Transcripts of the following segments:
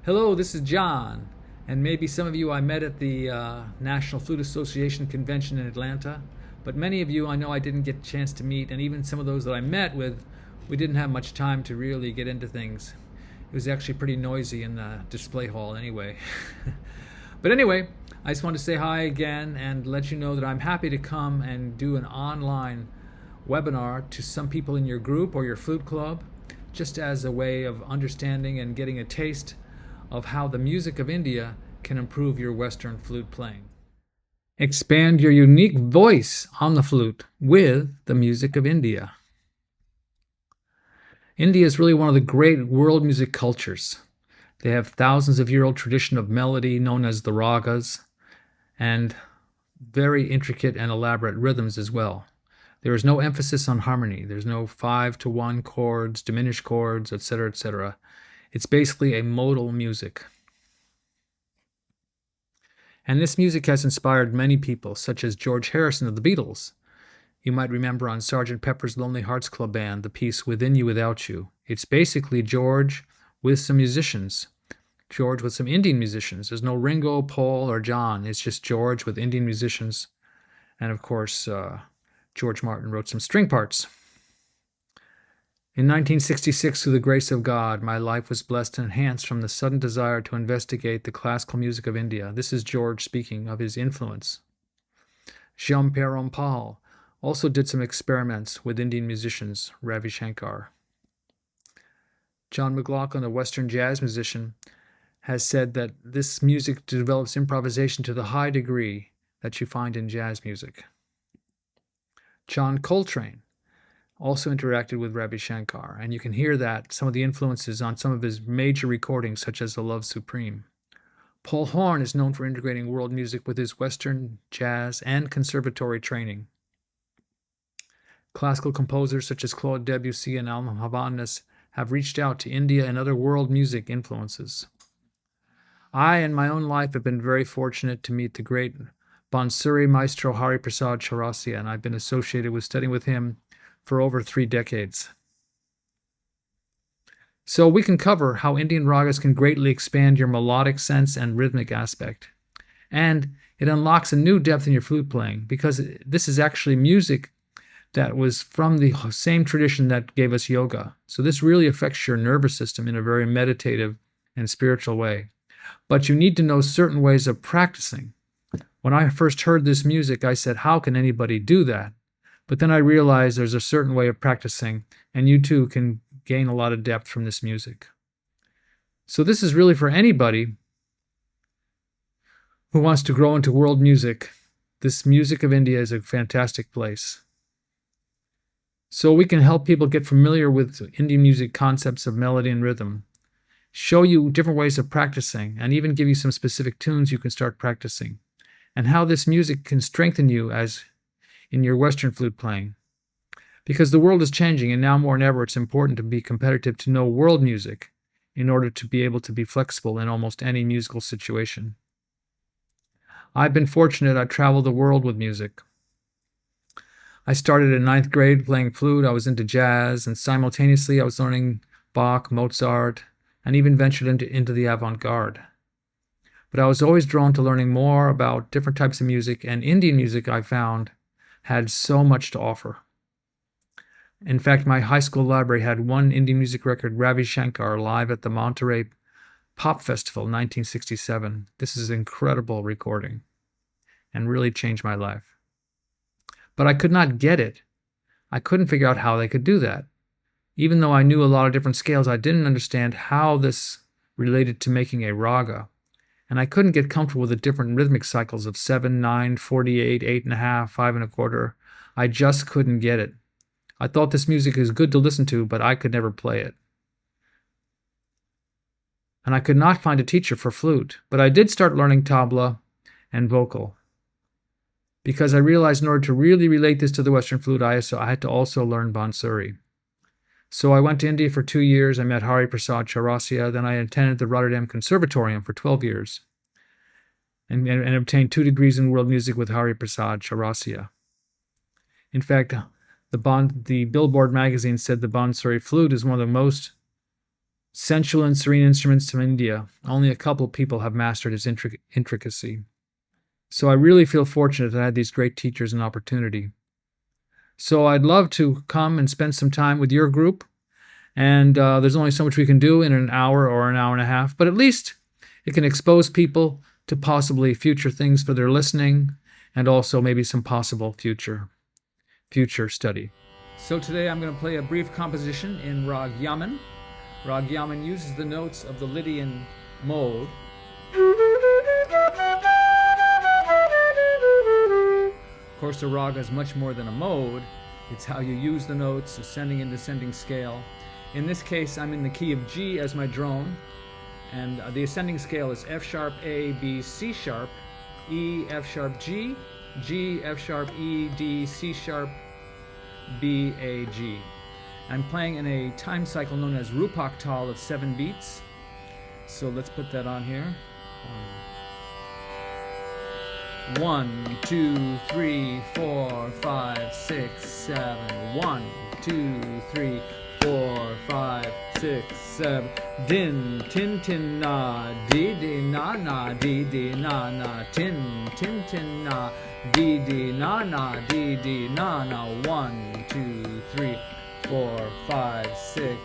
Hello, this is John, and maybe some of you I met at the National Flute Association convention in Atlanta, but many of you I know I didn't get a chance to meet, and even some of those that I met with, we didn't have much time to really get into things. It was actually pretty noisy in the display hall anyway. But anyway, I just want to say hi again and let you know that I'm happy to come and do an online webinar to some people in your group or your flute club, just as a way of understanding and getting a taste of how the music of India can improve your Western flute playing. Expand your unique voice on the flute with the music of India. India is really one of the great world music cultures. They have thousands of year old tradition of melody known as the ragas, and very intricate and elaborate rhythms as well. There is no emphasis on harmony. There's no 5-to-1 chords, diminished chords, etc., etc. It's basically a modal music. And this music has inspired many people, such as George Harrison of the Beatles. You might remember on Sgt. Pepper's Lonely Hearts Club Band, the piece Within You Without You. It's basically George with some musicians. George with some Indian musicians. There's no Ringo, Paul, or John. It's just George with Indian musicians. And of course, George Martin wrote some string parts. In 1966, through the grace of God, my life was blessed and enhanced from the sudden desire to investigate the classical music of India. This is George speaking of his influence. Jean-Pierre Rampal also did some experiments with Indian musicians, Ravi Shankar. John McLaughlin, a Western jazz musician, has said that this music develops improvisation to the high degree that you find in jazz music. John Coltrane also interacted with Ravi Shankar, and you can hear that some of the influences on some of his major recordings, such as The Love Supreme. Paul Horn is known for integrating world music with his Western, jazz, and conservatory training. Classical composers such as Claude Debussy and Alma Havannes have reached out to India and other world music influences. I, in my own life, have been very fortunate to meet the great Bansuri maestro Hari Prasad Chaurasia, and I've been associated with studying with him for over 3 decades. So we can cover how Indian ragas can greatly expand your melodic sense and rhythmic aspect. And it unlocks a new depth in your flute playing, because this is actually music that was from the same tradition that gave us yoga. So this really affects your nervous system in a very meditative and spiritual way. But you need to know certain ways of practicing. When I first heard this music, I said, how can anybody do that? But then I realized there's a certain way of practicing, and you too can gain a lot of depth from this music. So this is really for anybody who wants to grow into world music. This music of India is a fantastic place. So we can help people get familiar with Indian music concepts of melody and rhythm, show you different ways of practicing, and even give you some specific tunes you can start practicing, and how this music can strengthen you as in your Western flute playing. Because the world is changing, and now more than ever it's important to be competitive to know world music in order to be able to be flexible in almost any musical situation. I've been fortunate. I traveled the world with music. I started in 9th grade playing flute. I was into jazz, and simultaneously I was learning Bach, Mozart, and even ventured into the avant-garde. But I was always drawn to learning more about different types of music, and Indian music, I found, had so much to offer. In fact, my high school library had one Indian music record, Ravi Shankar, live at the Monterey Pop Festival in 1967. This is an incredible recording and really changed my life. But I could not get it. I couldn't figure out how they could do that. Even though I knew a lot of different scales, I didn't understand how this related to making a raga. And I couldn't get comfortable with the different rhythmic cycles of 7, 9, 48, 8.5, 5 1/4. I just couldn't get it. I thought this music is good to listen to, but I could never play it. And I could not find a teacher for flute, but I did start learning tabla and vocal, because I realized in order to really relate this to the Western flute, I had to also learn Bansuri. So I went to India for 2 years. I met Hari Prasad Chaurasia. Then I attended the Rotterdam Conservatorium for 12 years and obtained 2 degrees in world music with Hari Prasad Chaurasia. In fact, the Billboard magazine said the Bansuri flute is one of the most sensual and serene instruments from India. Only a couple people have mastered its intricacy. So I really feel fortunate that I had these great teachers and opportunity. So I'd love to come and spend some time with your group. And there's only so much we can do in an hour or an hour and a half, but at least it can expose people to possibly future things for their listening and also maybe some possible future study. So today I'm going to play a brief composition in Rag Yaman. Rag Yaman uses the notes of the Lydian mode. Of course, the raga is much more than a mode. It's how you use the notes, ascending and descending scale. In this case, I'm in the key of G as my drone, and the ascending scale is F sharp, A, B, C sharp, E, F sharp, G, G, F sharp, E, D, C sharp, B, A, G. I'm playing in a time cycle known as Rupak Tal of 7 beats. So let's put that on here. 1, 2, 3, 4, 5, 6, 7. 1, 2, 3, 4, 5, 6, 7. Din, tin, tin, na, di, di, na, na, di, di, na, na, tin, tin, tin, na, di, di, na, na, di, di, na, na. 1, 2, 3, 4, 5, 6.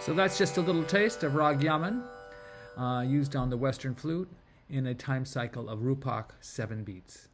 So that's just a little taste of Rag Yaman, used on the Western flute in a time cycle of Rupak 7 beats.